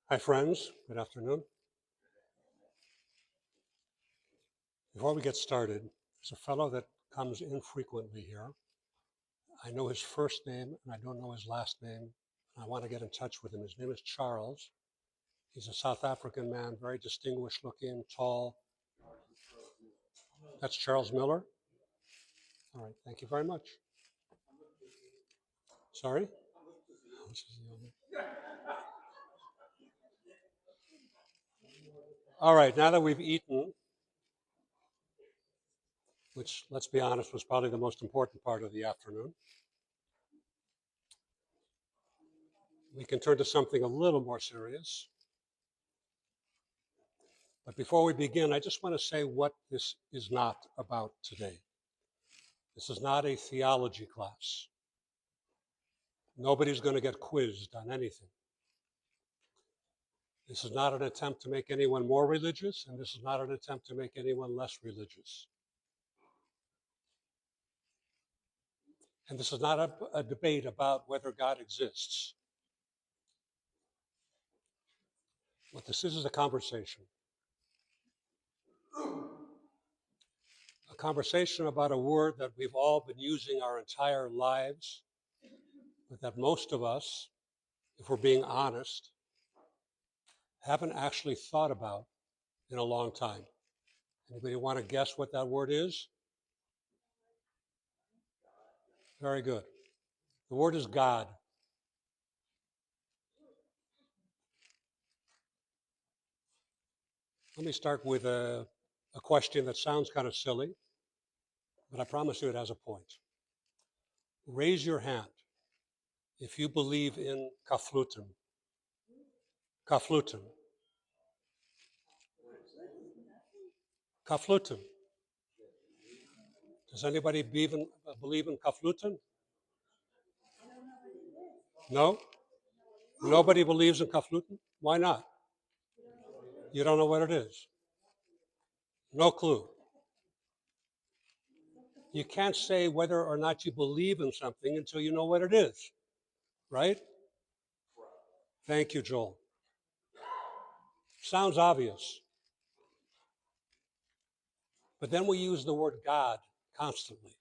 Hi, friends. Good afternoon. Before we get started, there's a fellow that comes infrequently here. I know his first name and I don't know his last name. I want to get in touch with him. His name is Charles. He's a South African man, very distinguished looking, tall. That's Charles Miller. All right. Thank you very much. Sorry? All right. Now that we've eaten, which, let's be honest, was probably the most important part of the afternoon, we can turn to something a little more serious. But before we begin, I just want to say what this is not about today. This is not a theology class. Nobody's going to get quizzed on anything. This is not an attempt to make anyone more religious, and this is not an attempt to make anyone less religious. And this is not a debate about whether God exists. What this is a conversation. A conversation about a word that we've all been using our entire lives, but that most of us, if we're being honest, haven't actually thought about in a long time. Anybody want to guess what that word is? Very good. The word is God. Let me start with a question that sounds kind of silly, but I promise you it has a point. Raise your hand if you believe in kaflutin. Kaflutin. Kaflutin. Does anybody believe in kaflutin? No? Nobody believes in kaflutin? Why not? You don't know what it is. No clue. You can't say whether or not you believe in something until you know what it is, right? Thank you, Joel. Sounds obvious. But then we use the word God constantly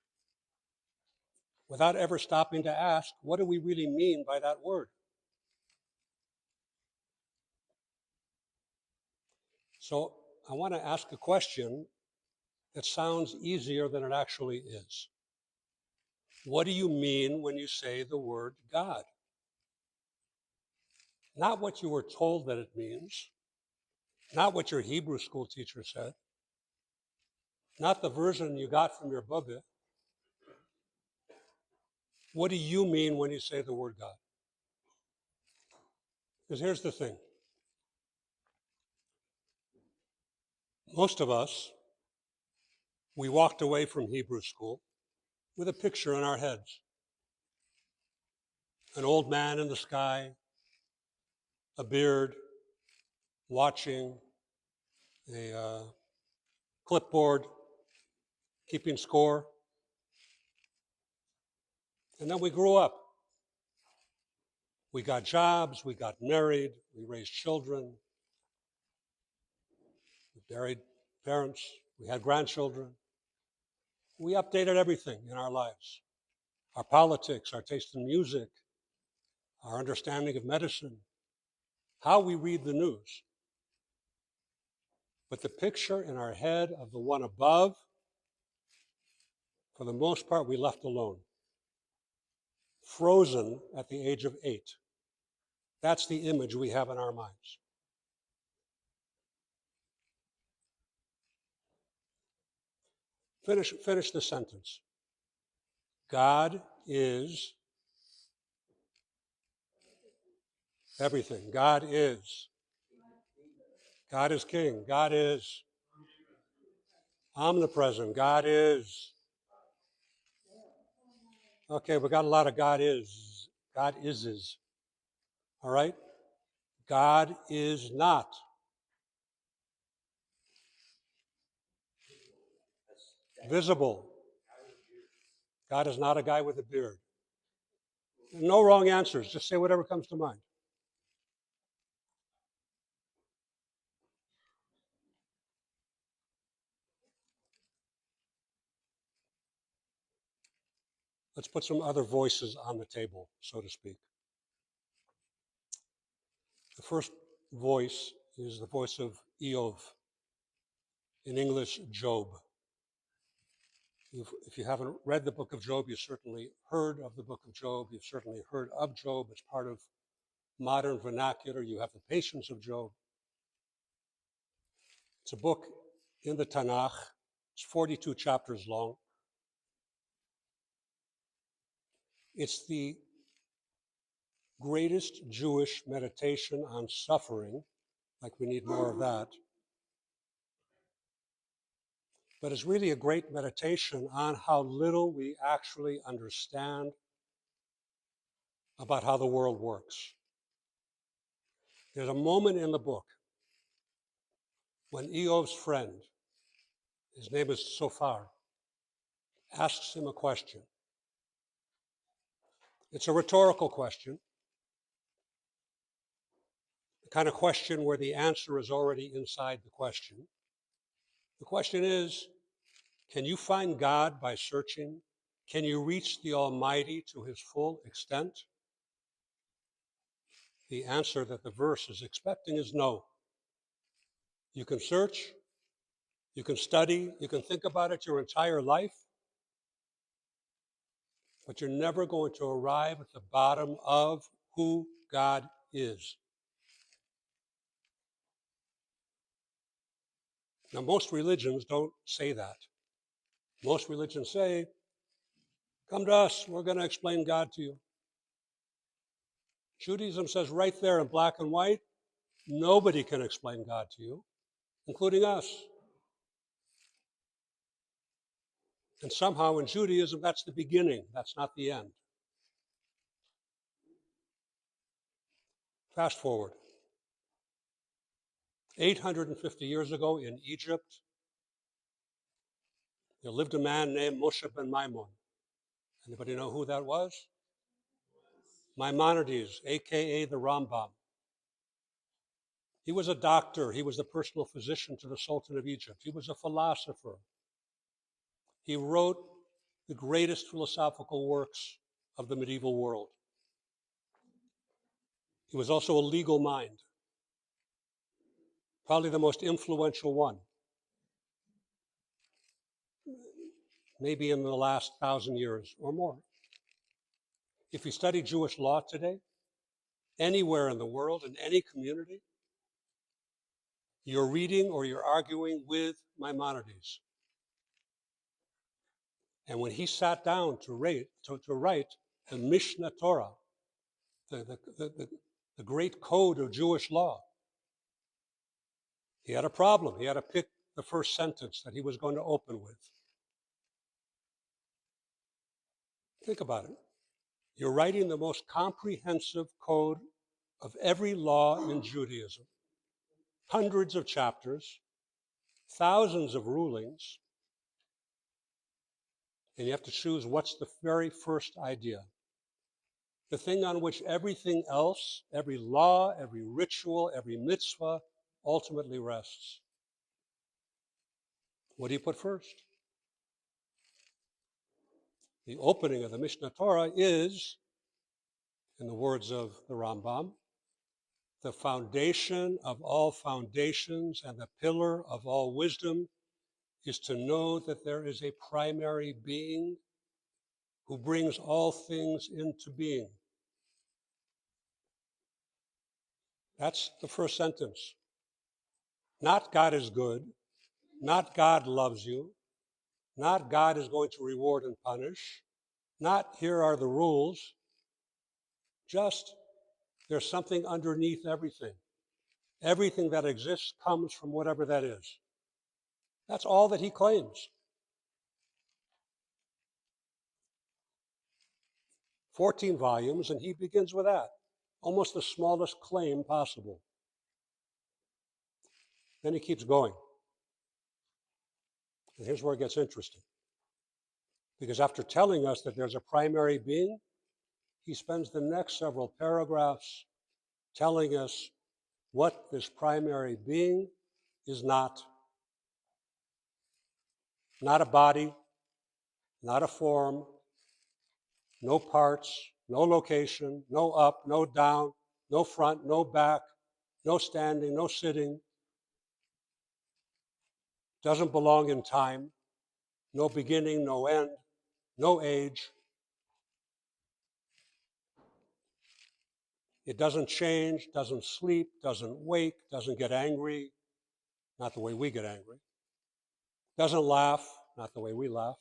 without ever stopping to ask, what do we really mean by that word? So I want to ask a question that sounds easier than it actually is. What do you mean when you say the word God? Not what you were told that it means, not what your Hebrew school teacher said, not the version you got from your Bubba. What do you mean when you say the word God? Because here's the thing. Most of us, we walked away from Hebrew school with a picture in our heads. An old man in the sky, a beard, watching, a clipboard, keeping score. And then we grew up. We got jobs, we got married, we raised children, we buried parents, we had grandchildren. We updated everything in our lives. Our politics, our taste in music, our understanding of medicine, how we read the news. But the picture in our head of the one above, for the most part, we left alone. Frozen at the age of 8. That's the image we have in our minds. Finish the sentence. God is everything. God is. God is king. God is omnipresent. God is. Okay, we got a lot of God is. God is. All right? God is not. Visible. God is not a guy with a beard. No wrong answers. Just say whatever comes to mind. Let's put some other voices on the table, so to speak. The first voice is the voice of Eov, in English, Job. If you haven't read the book of Job, you've certainly heard of the book of Job. You've certainly heard of Job. It's part of modern vernacular. You have the patience of Job. It's a book in the Tanakh. It's 42 chapters long. It's the greatest Jewish meditation on suffering, like we need more of that. But it's really a great meditation on how little we actually understand about how the world works. There's a moment in the book when Eov's friend, his name is Sophar, asks him a question. It's a rhetorical question, the kind of question where the answer is already inside the question. The question is, can you find God by searching? Can you reach the Almighty to his full extent? The answer that the verse is expecting is no. You can search, you can study, you can think about it your entire life, but you're never going to arrive at the bottom of who God is. Now, most religions don't say that. Most religions say, come to us, we're going to explain God to you. Judaism says right there in black and white, nobody can explain God to you, including us. And somehow in Judaism, that's the beginning, that's not the end. Fast forward. 850 years ago in Egypt, there lived a man named Moshe ben Maimon. Anybody know who that was? Maimonides, aka the Rambam. He was a doctor. He was the personal physician to the Sultan of Egypt. He was a philosopher. He wrote the greatest philosophical works of the medieval world. He was also a legal mind, probably the most influential one, maybe in the last 1,000 years or more. If you study Jewish law today, anywhere in the world, in any community, you're reading or you're arguing with Maimonides. And when he sat down to write the Mishnah Torah, the great code of Jewish law, he had a problem. He had to pick the first sentence that he was going to open with. Think about it. You're writing the most comprehensive code of every law in Judaism. Hundreds of chapters, thousands of rulings, and you have to choose what's the very first idea. The thing on which everything else, every law, every ritual, every mitzvah, ultimately rests. What do you put first? The opening of the Mishnah Torah is, in the words of the Rambam, the foundation of all foundations and the pillar of all wisdom is to know that there is a primary being who brings all things into being. That's the first sentence. Not God is good, not God loves you, not God is going to reward and punish, not here are the rules, just there's something underneath everything. Everything that exists comes from whatever that is. That's all that he claims. 14 volumes, and he begins with that. Almost the smallest claim possible. Then he keeps going. And here's where it gets interesting. Because after telling us that there's a primary being, he spends the next several paragraphs telling us what this primary being is not. Not a body, not a form, no parts, no location, no up, no down, no front, no back, no standing, no sitting, doesn't belong in time, no beginning, no end, no age. It doesn't change, doesn't sleep, doesn't wake, doesn't get angry, not the way we get angry, doesn't laugh, not the way we laugh,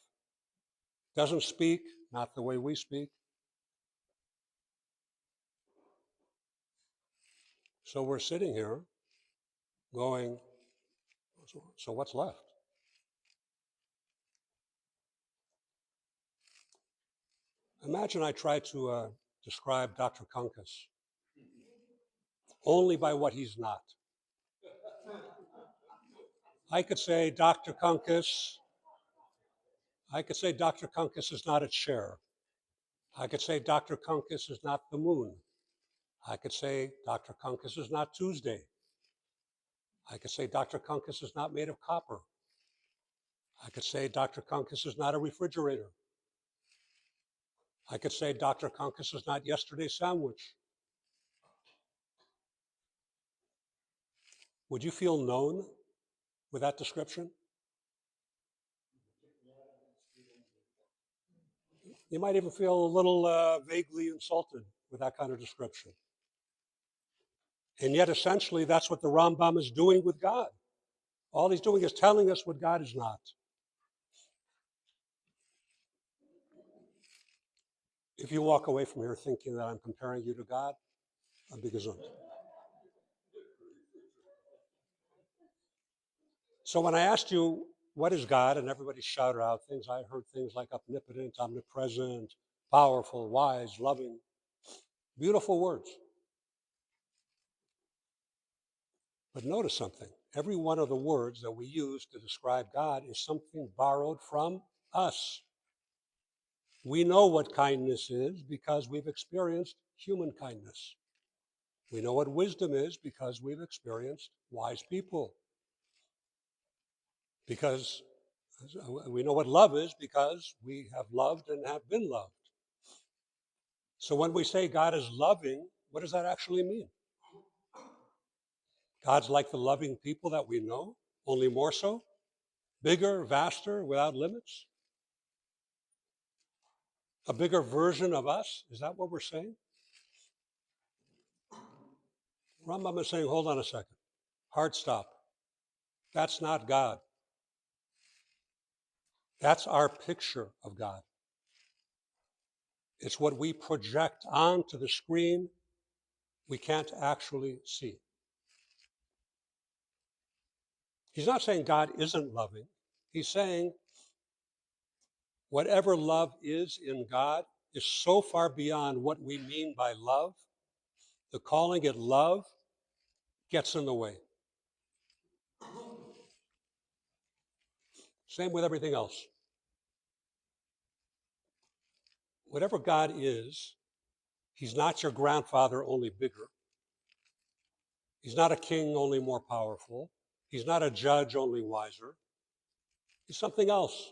doesn't speak, not the way we speak. So we're sitting here going, so what's left? Imagine I try to describe Dr. Kunkus only by what he's not. I could say Dr. Kunkus is not a chair. I could say Dr. Kunkus is not the moon. I could say Dr. Kunkus is not Tuesday. I could say Dr. Kunkus is not made of copper. I could say Dr. Kunkus is not a refrigerator. I could say Dr. Kunkus is not yesterday's sandwich. Would you feel known with that description? You might even feel a little vaguely insulted with that kind of description. And yet, essentially, that's what the Rambam is doing with God. All he's doing is telling us what God is not. If you walk away from here thinking that I'm comparing you to God, I'm gesund. So when I asked you, what is God? And everybody shouted out things. I heard things like omnipotent, omnipresent, powerful, wise, loving. Beautiful words. But notice something. Every one of the words that we use to describe God is something borrowed from us. We know what kindness is because we've experienced human kindness. We know what wisdom is because we've experienced wise people. Because we know what love is because we have loved and have been loved. So when we say God is loving, what does that actually mean? God's like the loving people that we know, only more so? Bigger, vaster, without limits? A bigger version of us? Is that what we're saying? Rambam is saying, hold on a second. Hard stop. That's not God. That's our picture of God. It's what we project onto the screen we can't actually see. He's not saying God isn't loving. He's saying whatever love is in God is so far beyond what we mean by love, the calling it love gets in the way. Same with everything else. Whatever God is, he's not your grandfather, only bigger. He's not a king, only more powerful. He's not a judge, only wiser. He's something else.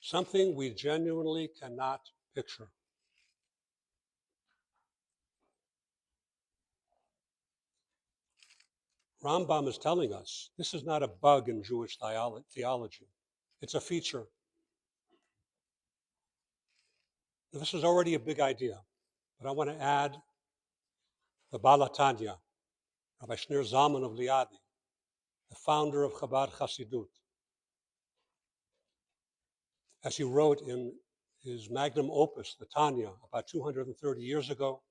Something we genuinely cannot picture. Rambam is telling us this is not a bug in Jewish theology. It's a feature. Now, this is already a big idea, but I want to add the Baal HaTanya, Rabbi Shneur Zalman of Liadi, the founder of Chabad Hasidut. As he wrote in his magnum opus, the Tanya, about 230 years ago,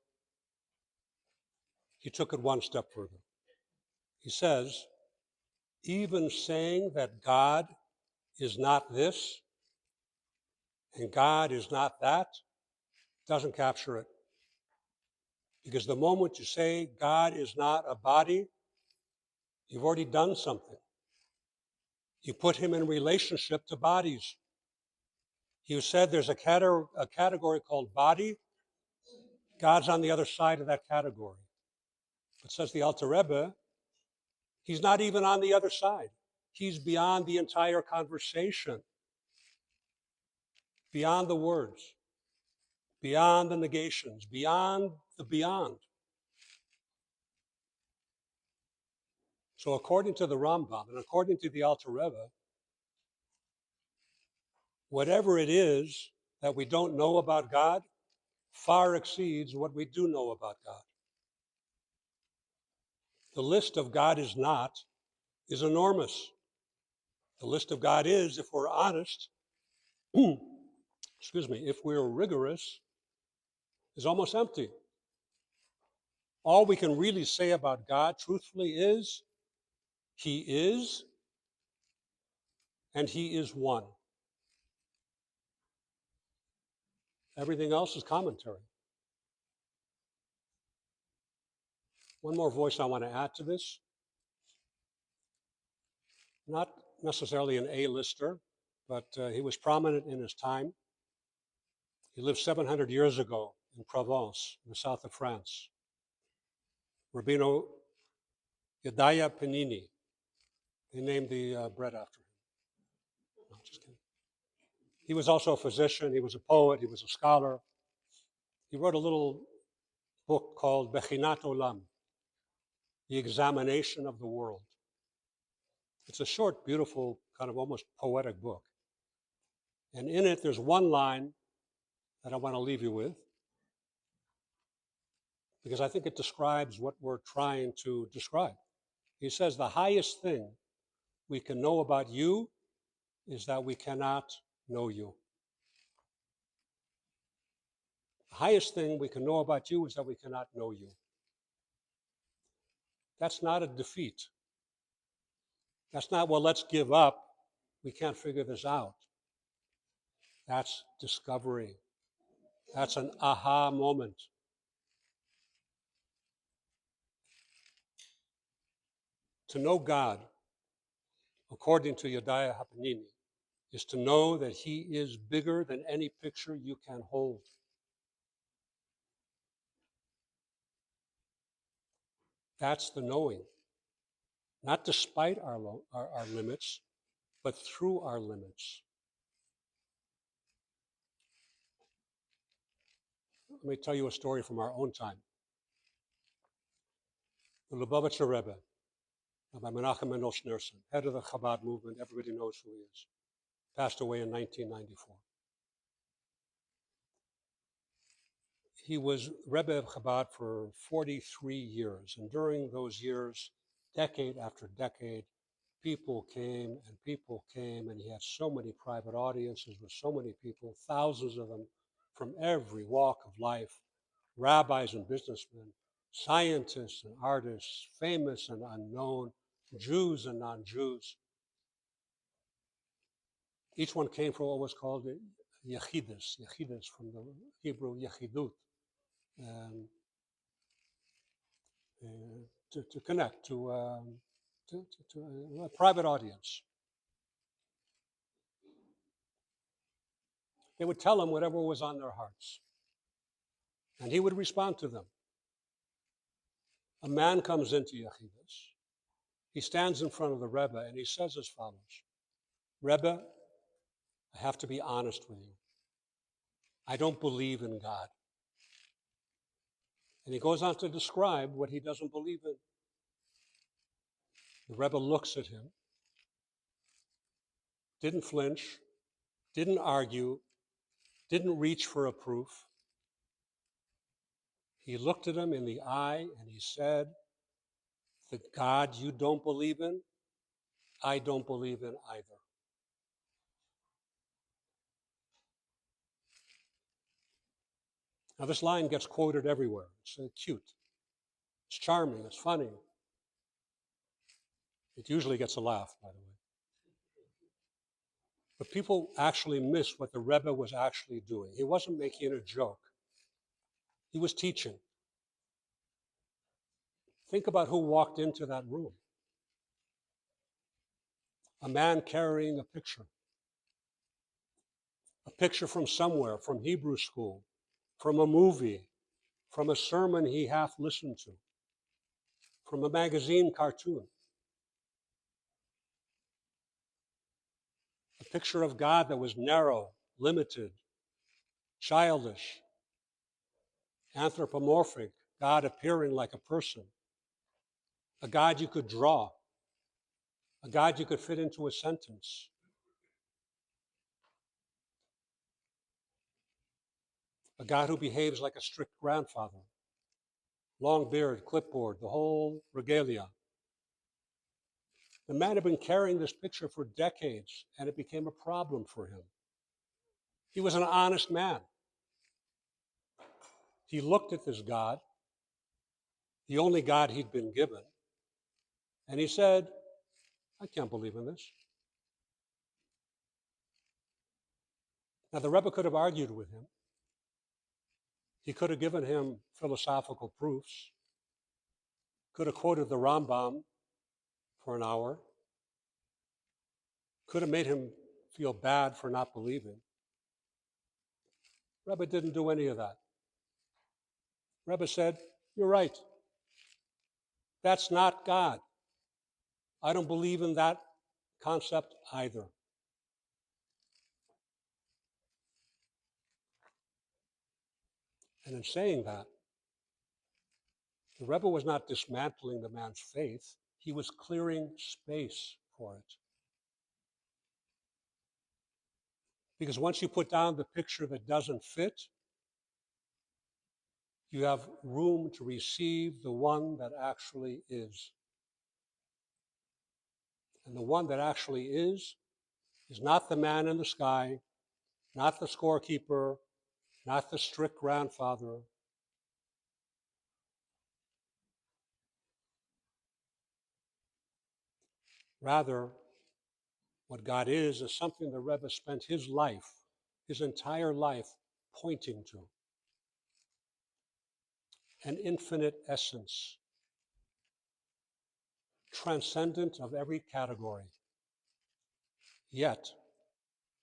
he took it one step further. He says, even saying that God is not this and God is not that doesn't capture it. Because the moment you say God is not a body, you've already done something. You put him in relationship to bodies. You said there's a category called body. God's on the other side of that category. But says the Alter Rebbe, he's not even on the other side. He's beyond the entire conversation, beyond the words. beyond the negations, beyond the beyond. So according to the Rambam and according to the Alter Rebbe, whatever it is that we don't know about God far exceeds what we do know about God. The list of God is not is enormous. The list of God is, if we're honest, excuse me, if we're rigorous, is almost empty. All we can really say about God, truthfully, is He is, and He is one. Everything else is commentary. One more voice I want to add to this. Not necessarily an A-lister, but he was prominent in his time. He lived 700 years ago in Provence, in the south of France. Rabbeinu Yedaya Panini. They named the bread after him. No, just kidding. He was also a physician. He was a poet. He was a scholar. He wrote a little book called Bechinat Olam, The Examination of the World. It's a short, beautiful, kind of almost poetic book. And in it, there's one line that I want to leave you with, because I think it describes what we're trying to describe. He says, the highest thing we can know about you is that we cannot know you. The highest thing we can know about you is that we cannot know you. That's not a defeat. That's not, well, let's give up. We can't figure this out. That's discovery. That's an aha moment. To know God, according to Yedaya Hapanini, is to know that He is bigger than any picture you can hold. That's the knowing. Not despite our limits, but through our limits. Let me tell you a story from our own time. The Lubavitcher Rebbe, Rabbi Menachem Mendel Schneerson, head of the Chabad movement, everybody knows who he is, passed away in 1994. He was Rebbe of Chabad for 43 years, and during those years, decade after decade, people came, and he had so many private audiences with so many people, thousands of them from every walk of life, rabbis and businessmen, scientists and artists, famous and unknown, Jews and non-Jews. Each one came from what was called yechidus from the Hebrew yechidut, to connect to a private audience. They would tell him whatever was on their hearts, and he would respond to them. A man comes into yechidus. He stands in front of the Rebbe and he says as follows: Rebbe, I have to be honest with you. I don't believe in God. And he goes on to describe what he doesn't believe in. The Rebbe looks at him, didn't flinch, didn't argue, didn't reach for a proof. He looked at him in the eye and he said, the God you don't believe in, I don't believe in either. Now this line gets quoted everywhere. It's cute. It's charming. It's funny. It usually gets a laugh, by the way. But people actually miss what the Rebbe was actually doing. He wasn't making a joke. He was teaching. Think about who walked into that room. A man carrying a picture from somewhere, from Hebrew school, from a movie, from a sermon he half listened to, from a magazine cartoon. A picture of God that was narrow, limited, childish, anthropomorphic, God appearing like a person, a God you could draw, a God you could fit into a sentence. A God who behaves like a strict grandfather, long beard, clipboard, the whole regalia. The man had been carrying this picture for decades, and it became a problem for him. He was an honest man. He looked at this God, the only God he'd been given, and he said, I can't believe in this. Now, the Rebbe could have argued with him. He could have given him philosophical proofs, could have quoted the Rambam for an hour, could have made him feel bad for not believing. Rebbe didn't do any of that. Rebbe said, you're right. That's not God. I don't believe in that concept either. And in saying that, the Rebbe was not dismantling the man's faith. He was clearing space for it. Because once you put down the picture that doesn't fit, you have room to receive the one that actually is. And the one that actually is not the man in the sky, not the scorekeeper, not the strict grandfather. Rather, what God is something the Rebbe spent his life, his entire life, pointing to. An infinite essence, transcendent of every category, yet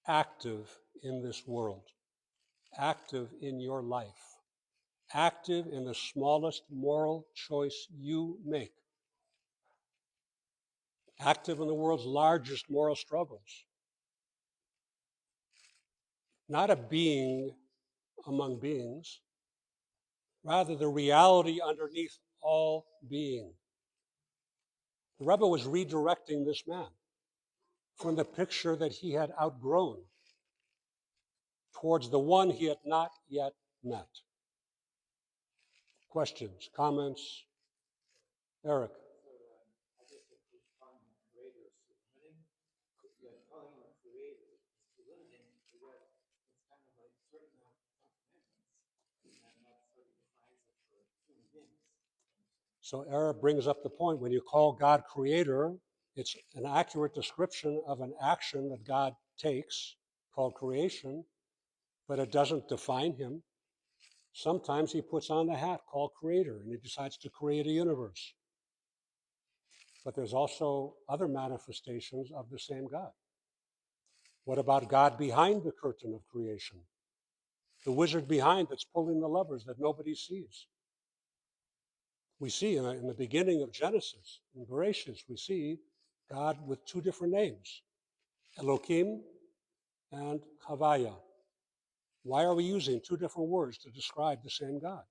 active in this world, active in your life, active in the smallest moral choice you make, active in the world's largest moral struggles. Not a being among beings, rather the reality underneath all being. The Rebbe was redirecting this man from the picture that he had outgrown towards the one he had not yet met. Questions, comments? Eric? So Eric brings up the point, when you call God creator, it's an accurate description of an action that God takes called creation, but it doesn't define him. Sometimes he puts on the hat called creator and he decides to create a universe. But there's also other manifestations of the same God. What about God behind the curtain of creation? The wizard behind that's pulling the levers that nobody sees. We see in the beginning of Genesis, in Bereshit, we see God with two different names, Elohim and Havaya. Why are we using two different words to describe the same God?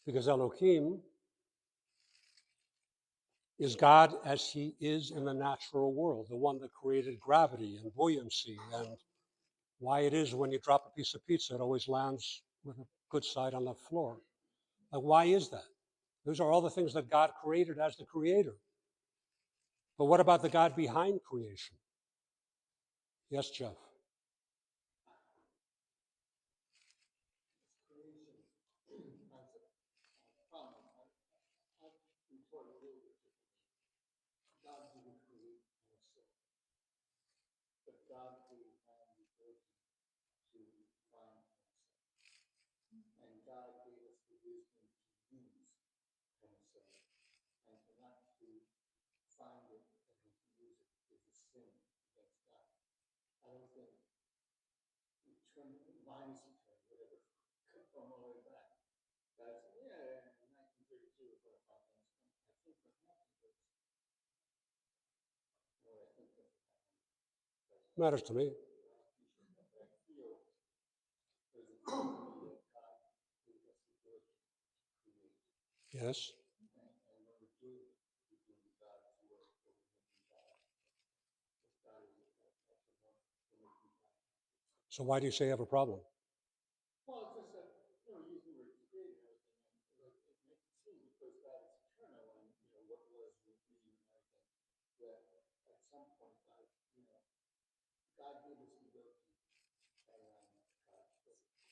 Because Elohim is God as he is in the natural world, the one that created gravity and buoyancy and why it is when you drop a piece of pizza, it always lands with a good side on the floor. Like, why is that? Those are all the things that God created as the creator. But what about the God behind creation? Yes, Jeff. Matters to me. Yes. So why do you say you have a problem?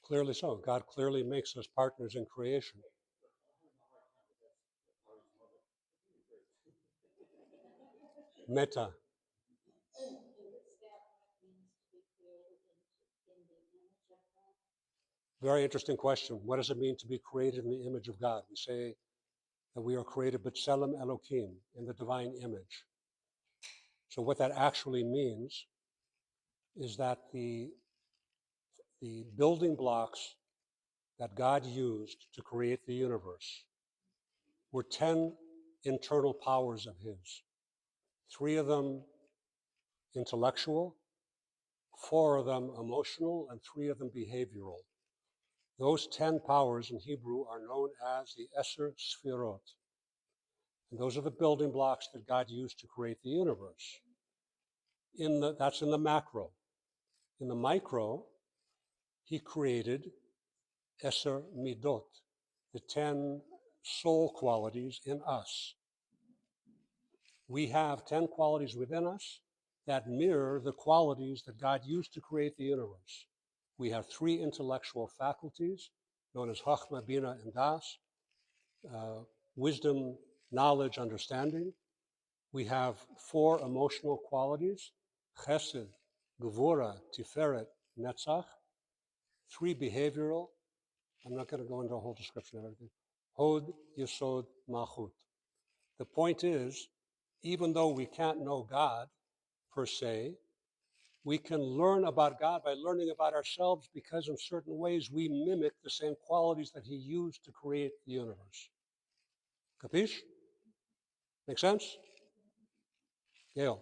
Clearly so. God clearly makes us partners in creation. Meta. Very interesting question. What does it mean to be created in the image of God? We say that we are created b'tselem Elokim, in the divine image. So what that actually means is that the building blocks that God used to create the universe were 10 internal powers of his. 3 of them intellectual, 4 of them emotional, and 3 of them behavioral. Those 10 powers in Hebrew are known as the Esser Sfirot. And those are the building blocks that God used to create the universe. That's in the macro. In the micro, he created Esser Midot, the 10 soul qualities in us. We have 10 qualities within us that mirror the qualities that God used to create the universe. We have 3 intellectual faculties known as Chachma, Bina, and Das, wisdom, knowledge, understanding. We have 4 emotional qualities, Chesed, Gevura, Tiferet, Netzach. 3 behavioral. I'm not going to go into a whole description of everything. Hod, Yesod, Malchut. The point is, even though we can't know God per se, we can learn about God by learning about ourselves, because in certain ways we mimic the same qualities that he used to create the universe. Capiche? Make sense? Gail.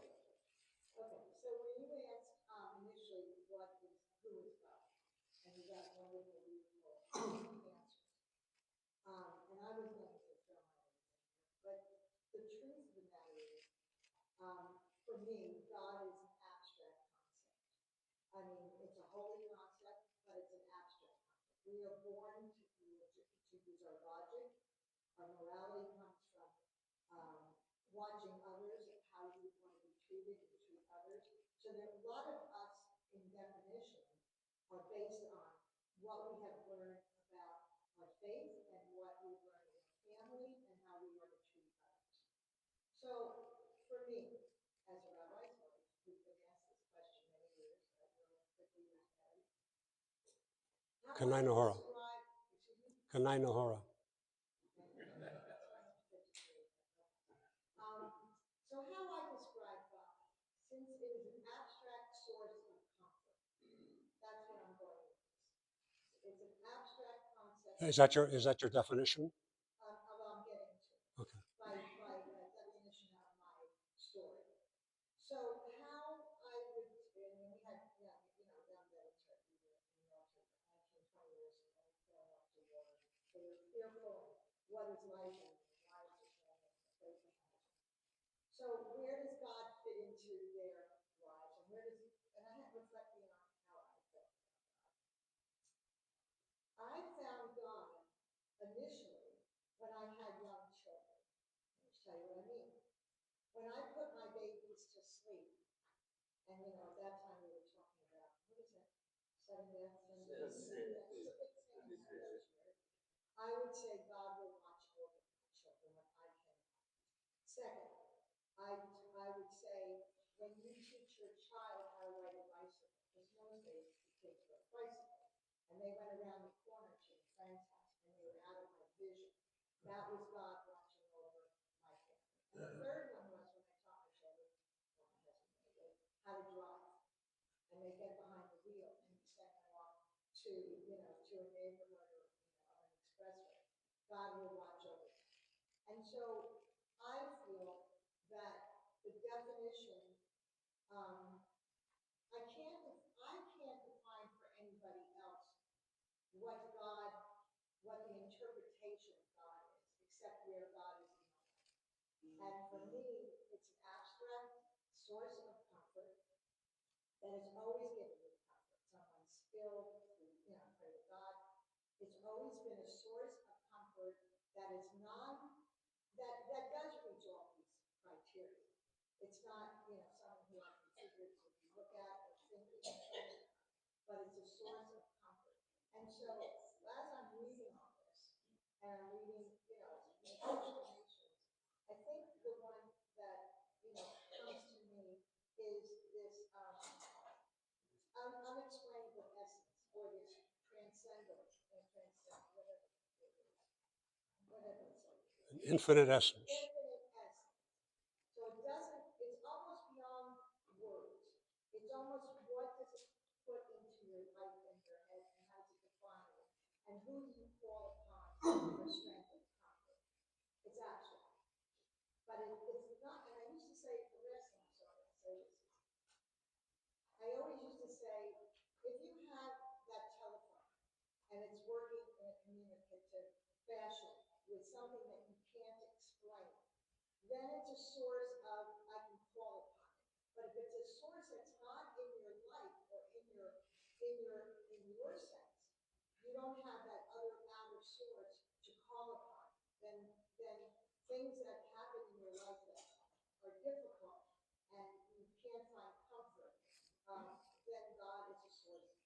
Kanai Nohara. Kanai Nohara. Is that your definition? Okay. And for me, it's an abstract source of comfort that has always given me comfort. Someone skilled, pray to God. It's always been a source of comfort that is that does reach all these criteria. It's not, someone who I consider to look at or thinking, but it's a source of comfort. And so as I'm reading all this, and I'm reading, these explanations, I think the one that, comes to me is this unexplainable essence, or this transcendent, whatever it's like. An infinite essence. Infinite essence. So it's almost beyond words. It's almost what does it put into your life and your head, and how does it define it? And who do you call upon for strength and comfort? It's abstract. But it's not, and I used to say the rest, I'm sorry, I say this. I always used to say, if you have that telephone and it's working in a communicative fashion with something that you can't explain, then it's a source of, I can call upon it. But if it's a source that's not in your life or in your sense, you don't have that other outer source to call upon, then things that happen in your life that are difficult and you can't find comfort, then God is a source of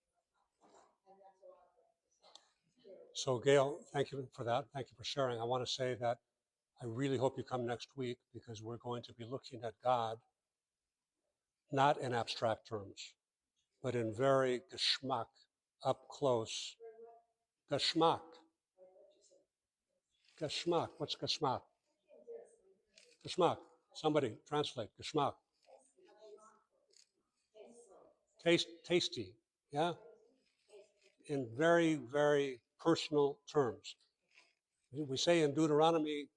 comfort. And that's all I'm going to say. So, Gail, thank you for that. Thank you for sharing. I want to say that I really hope you come next week because we're going to be looking at God not in abstract terms, but in very geschmack, up close. Geschmack. Geschmack. What's geschmack? Geschmack. Somebody translate geschmack. Tasty. Yeah? In very, very personal terms. We say in Deuteronomy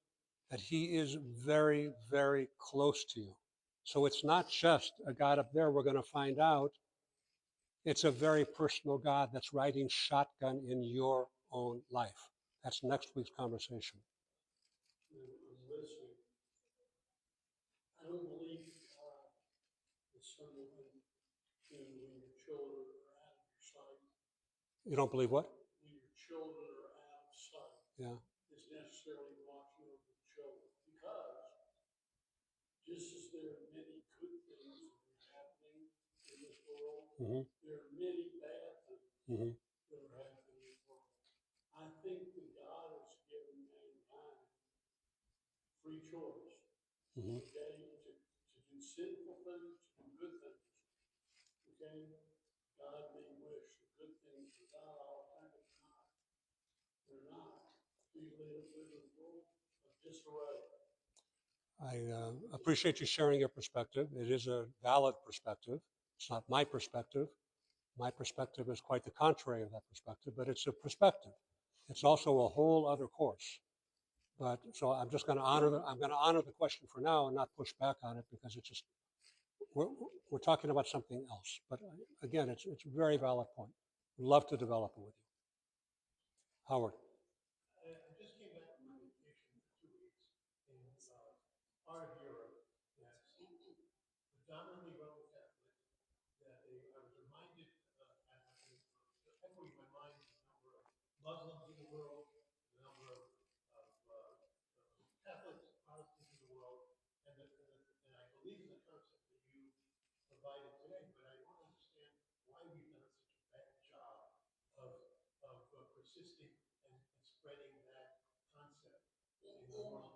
that he is very, very close to you. So it's not just a God up there, we're going to find out. It's a very personal God that's riding shotgun in your own life. That's next week's conversation. I'm listening. I don't believe it's someone when your children are out of your sight. You don't believe what? When your children are out of sight. Yeah. Is necessarily watching over the children. Because just as there are many good things that are happening in this world, there are many bad things that are happening in the world. I think that God has given mankind free choice. Okay, to do sinful things, to do good things. Okay, God may wish the good things, but not all the time it's not. They're not. We live in a world of disarray. I appreciate you sharing your perspective. It is a valid perspective. It's not my perspective. My perspective is quite the contrary of that perspective, but it's a perspective. It's also a whole other course. But so I'm just going to honor the question for now and not push back on it because it's just we're talking about something else. But again, it's a very valid point. We'd love to develop it with you, Howard. I just came back from my vacation for 2 weeks in part of Europe that's predominantly Roman Catholic. I was reminded, echoing my mind, the number of Muslims in the world, the number of Catholics, Protestants in the world, and I believe in the concept that you provided today, but I don't understand why we've done such a bad job of persisting and spreading that concept in the world as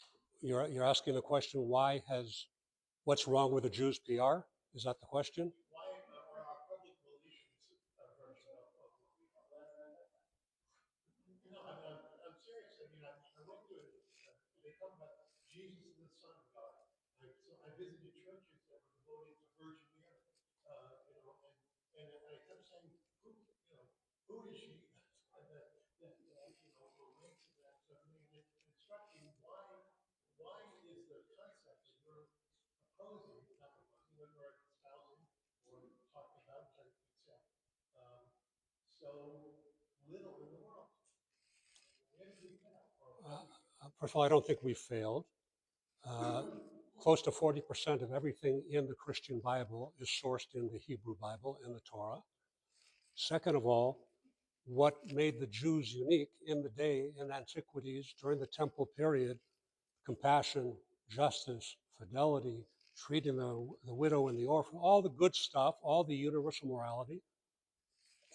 a whole. You're asking the question, what's wrong with the Jews' PR? Is that the question? Why are our public relations a version of what we are? No, I'm serious. I mean, I went to it. They talk about Jesus is the Son of God. I visited churches that were devoted to Virgin Mary, and I kept saying, who is she? Relates to that. So I mean, it struck me why is the concept that you're opposing, not opposing, whether or espousing or talking about, which I accept, so little in the world? First of all, I don't think we failed. Close to 40% of everything in the Christian Bible is sourced in the Hebrew Bible, in the Torah. Second of all, what made the Jews unique in the day, in antiquities, during the temple period, compassion, justice, fidelity, treating the widow and the orphan, all the good stuff, all the universal morality.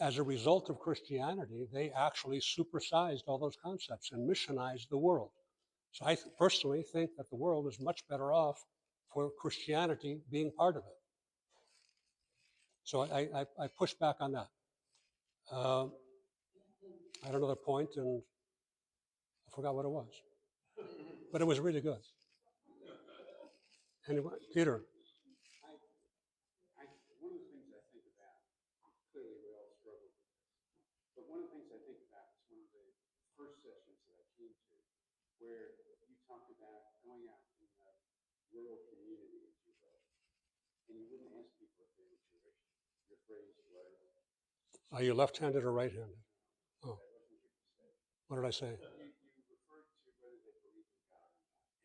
As a result of Christianity, they actually supersized all those concepts and missionized the world. So I personally think that the world is much better off for Christianity being part of it. So I push back on that. I had another point and I forgot what it was, but it was really good. Anyway, Peter. One of the things I think about, clearly we all struggle with this, but one of the things I think about is one of the first sessions that I came to, where you talked about going out in the rural community, as you will, and you wouldn't ask people if they were Jewish. Your phrase was, Are you left-handed or right-handed? Oh, that wasn't what you said. what did I say? You referred to whether they believed in God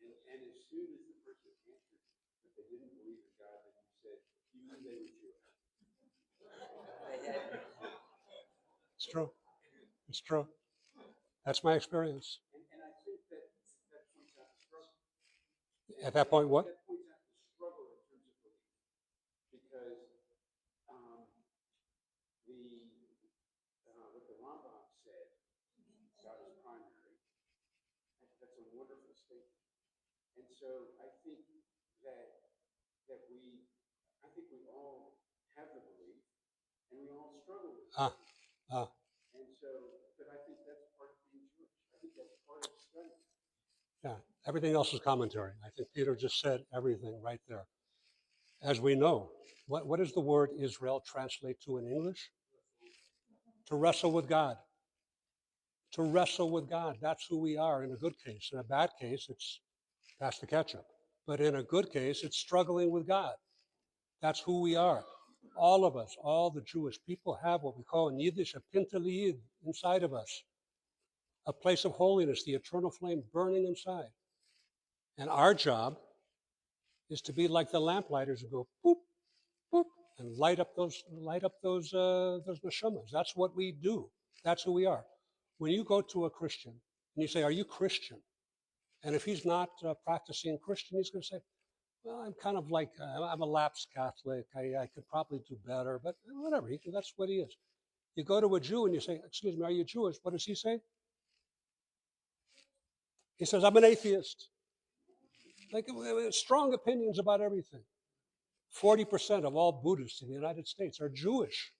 or not. And as soon as the person answered that they didn't believe in God, then you said you knew they were Jewish. It's true. It's true. That's my experience. And I think that points out the struggle. At that point, what? That points out the struggle in terms of belief. Because what the Rambam said, God is primary, that's a wonderful statement. And so I think we all have the belief, and we all struggle with it. And so, but I think that's part of being Jewish. I think that's part of studying. Yeah, everything else is commentary. I think Peter just said everything right there. As we know, what does the word Israel translate to in English? To wrestle with God. To wrestle with God. That's who we are in a good case. In a bad case, it's pass the ketchup. But in a good case, it's struggling with God. That's who we are. All of us, all the Jewish people have what we call in Yiddish a pinta liyid inside of us. A place of holiness, the eternal flame burning inside. And our job is to be like the lamplighters who go boop, boop, and light up those neshamas. That's what we do. That's who we are. When you go to a Christian and you say, "Are you Christian?" and if he's not practicing Christian, he's going to say, "Well, I'm kind of like I'm a lapsed Catholic. I could probably do better, but whatever. That's what he is." You go to a Jew and you say, "Excuse me, are you Jewish?" What does he say? He says, "I'm an atheist." Like strong opinions about everything. 40% of all Buddhists in the United States are Jewish.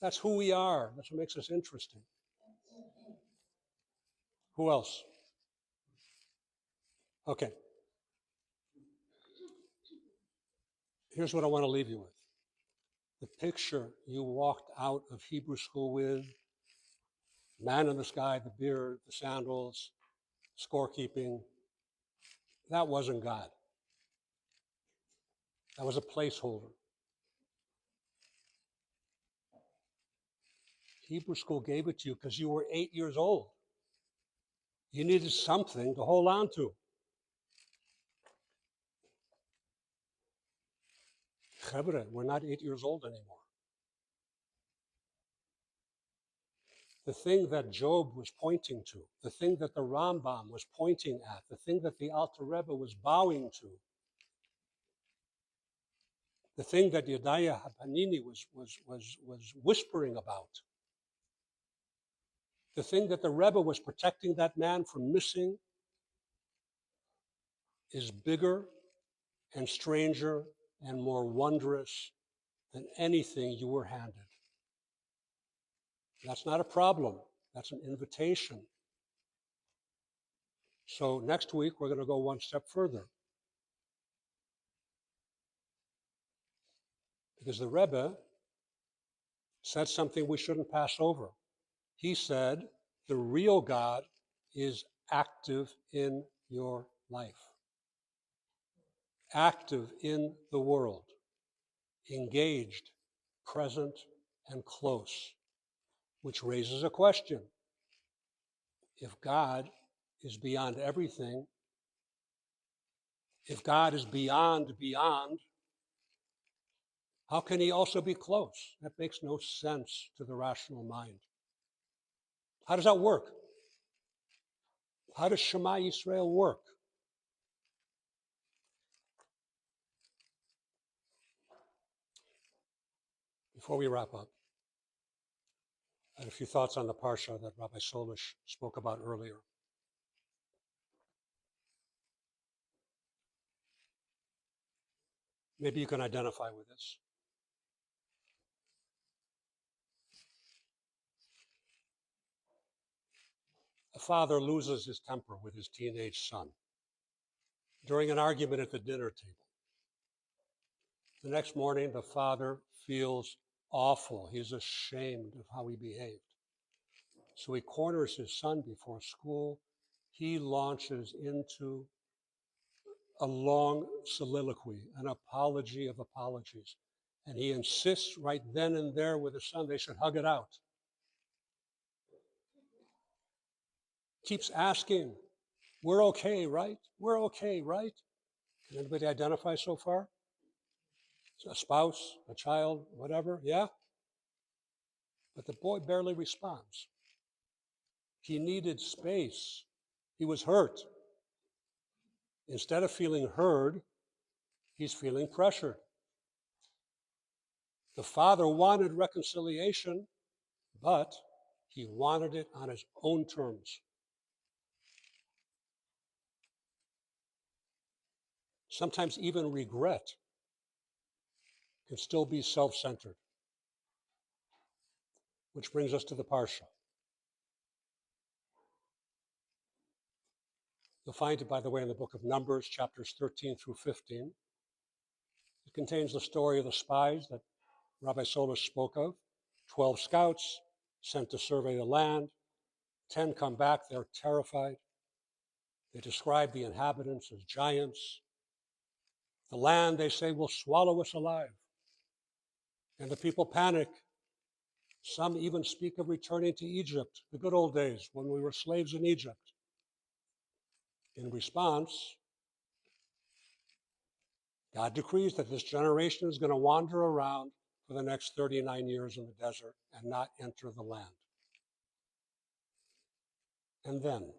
That's who we are. That's what makes us interesting. Who else? Okay. Here's what I want to leave you with. The picture you walked out of Hebrew school with, man in the sky, the beard, the sandals, scorekeeping, that wasn't God. That was a placeholder. Hebrew school gave it to you because you were 8 years old. You needed something to hold on to. Chevre, we're not 8 years old anymore. The thing that Job was pointing to, the thing that the Rambam was pointing at, the thing that the Alter Rebbe was bowing to, the thing that Yedaya Hapanini was whispering about, the thing that the Rebbe was protecting that man from missing is bigger and stranger and more wondrous than anything you were handed. That's not a problem. That's an invitation. So next week, we're going to go one step further. Because the Rebbe said something we shouldn't pass over. He said, the real God is active in your life, active in the world, engaged, present, and close, which raises a question. If God is beyond everything, If God is beyond, how can he also be close? That makes no sense to the rational mind. How does that work? How does Shema Yisrael work? Before we wrap up, I had a few thoughts on the Parsha that Rabbi Solish spoke about earlier. Maybe you can identify with this. A father loses his temper with his teenage son during an argument at the dinner table. The next morning, the father feels awful. He's ashamed of how he behaved. So he corners his son before school. He launches into a long soliloquy, an apology of apologies. And he insists right then and there with his son, they should hug it out. Keeps asking, we're okay, right? We're okay, right? Can anybody identify so far? A spouse, a child, whatever, yeah? But the boy barely responds. He needed space. He was hurt. Instead of feeling heard, he's feeling pressured. The father wanted reconciliation, but he wanted it on his own terms. Sometimes even regret can still be self-centered. Which brings us to the Parsha. You'll find it, by the way, in the book of Numbers, chapters 13 through 15. It contains the story of the spies that Rabbi Solis spoke of. 12 scouts sent to survey the land. 10 come back, they're terrified. They describe the inhabitants as giants. The land, they say, will swallow us alive. And the people panic. Some even speak of returning to Egypt, the good old days when we were slaves in Egypt. In response, God decrees that this generation is going to wander around for the next 39 years in the desert and not enter the land. And then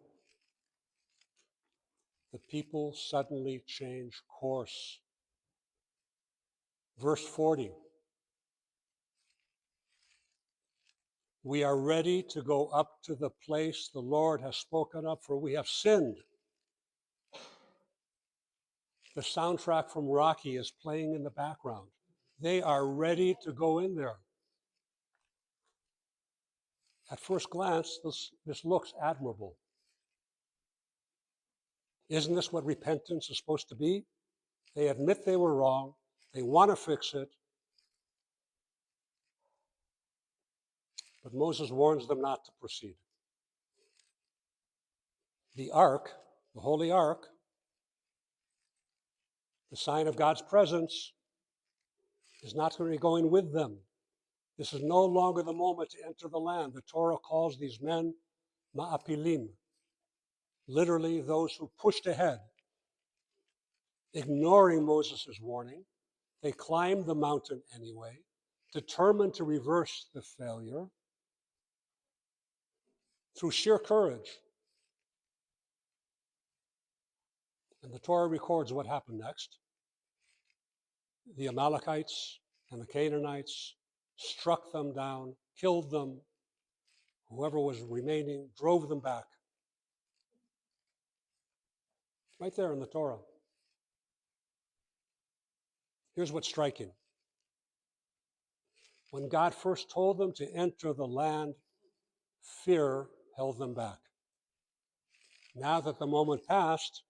the people suddenly change course. Verse 40. We are ready to go up to the place the Lord has spoken of, for we have sinned. The soundtrack from Rocky is playing in the background. They are ready to go in there. At first glance, this looks admirable. Isn't this what repentance is supposed to be? They admit they were wrong. They want to fix it. But Moses warns them not to proceed. The ark, the holy ark, the sign of God's presence, is not going to be going with them. This is no longer the moment to enter the land. The Torah calls these men ma'apilim, literally those who pushed ahead. Ignoring Moses' warning, they climbed the mountain anyway, determined to reverse the failure through sheer courage. And the Torah records what happened next. The Amalekites and the Canaanites struck them down, killed them. Whoever was remaining drove them back. Right there in the Torah. Here's what's striking. When God first told them to enter the land, fear held them back. Now that the moment passed,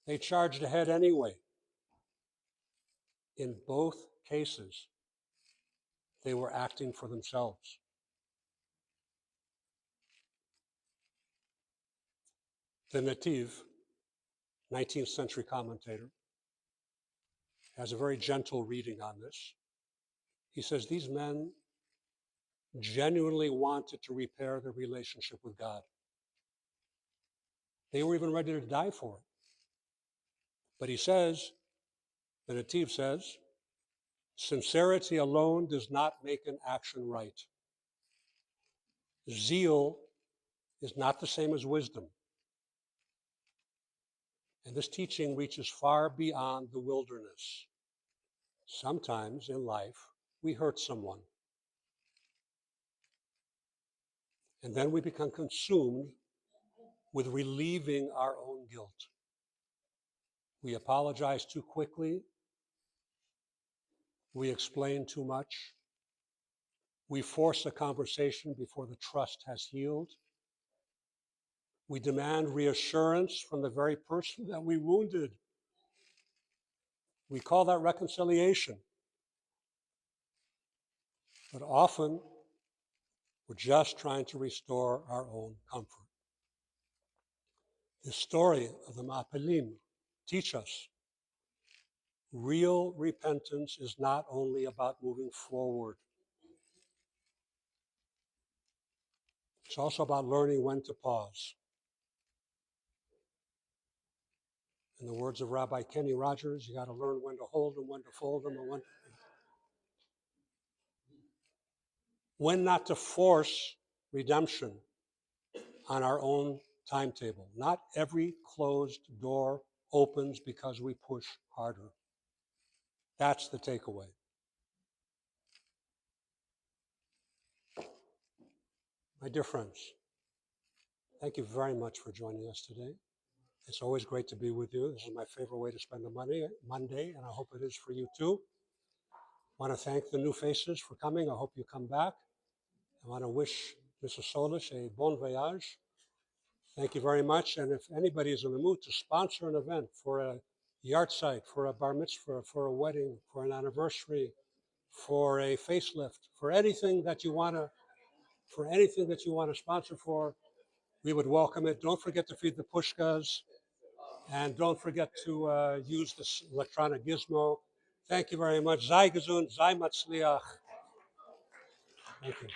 they charged ahead anyway. In both cases, they were acting for themselves. The Nativ, 19th century commentator, has a very gentle reading on this. He says these men genuinely wanted to repair their relationship with God. They were even ready to die for it. But he says, the Nativ says, sincerity alone does not make an action right. Zeal is not the same as wisdom. And this teaching reaches far beyond the wilderness. Sometimes in life, we hurt someone. And then we become consumed with relieving our own guilt. We apologize too quickly. We explain too much. We force a conversation before the trust has healed. We demand reassurance from the very person that we wounded. We call that reconciliation. But often, we're just trying to restore our own comfort. The story of the Ma'apelim teach us real repentance is not only about moving forward. It's also about learning when to pause. In the words of Rabbi Kenny Rogers, you got to learn when to hold them, when to fold them, and when not to force redemption on our own timetable. Not every closed door opens because we push harder. That's the takeaway. My dear friends, thank you very much for joining us today. It's always great to be with you. This is my favorite way to spend a Monday, and I hope it is for you too. I want to thank the new faces for coming. I hope you come back. I want to wish Mrs. Solis a bon voyage. Thank you very much. And if anybody is in the mood to sponsor an event for a yard site, for a bar mitzvah, for a wedding, for an anniversary, for a facelift, for anything that you want to sponsor for, we would welcome it. Don't forget to feed the pushkas, and don't forget to use this electronic gizmo. Thank you very much. Sei gesund, sei matzliach. Thank you.